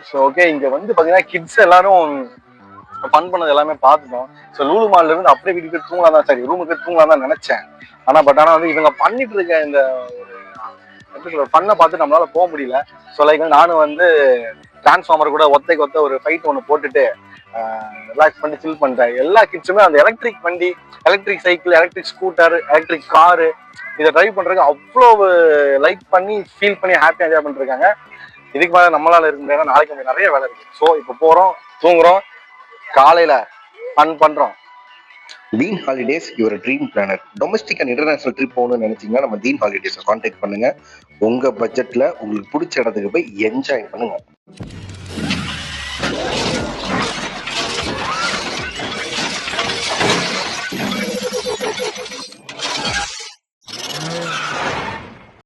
So okay, இங்க வந்து பாத்தீங்கன்னா கிட்ஸ் எல்லாரும் ஃபன் பண்ணது எல்லாமே பார்த்துட்டோம். ஸோ லூலு மால்ல இருந்து அப்படியே வீட்டுக்கு போய் தூங்கலாம் தான், சரி ரூமுக்கு தூங்கலாம் தான் நினைச்சேன். ஆனா வந்து இவங்க பண்ணிட்டு இருக்க இந்த எப்படி சொல்ற ஃபன்னை பார்த்து நம்மளால போக முடியல. ஸோ லைக் நானும் வந்து டிரான்ஸ்ஃபார்மர் கூட ஒத்தைக்கு ஒத்த ஒரு ஃபைட் ஒன்று போட்டுட்டு ரிலாக்ஸ் பண்ணி சில் பண்ணிட்டேன். எல்லா கிட்ஸுமே அந்த எலக்ட்ரிக் வண்டி, electric cycle, electric scooter, electric car இதை டிரைவ் பண்றதுக்கு அவ்வளோ லைக் பண்ணி ஃபீல் பண்ணி ஹாப்பியாக என்ஜாய் பண்ணிருக்காங்க. இதுக்கு மேலே நம்மளால இருக்க முடியாது, நாளைக்கு நிறைய வேலை இருக்கு. ஸோ இப்போ போறோம், தூங்குறோம், காலையில ஃபன் பண்றோம். தீன் holidays your dream planner. Domestic and international trip போகணும்னு நினைச்சீங்கன்னா நம்ம தீன் ஹாலிடேஸை கான்டாக்ட் பண்ணுங்க. உங்க பட்ஜெட்ல உங்களுக்கு பிடிச்ச இடத்துக்கு போய் என்ஜாய் பண்ணுங்க.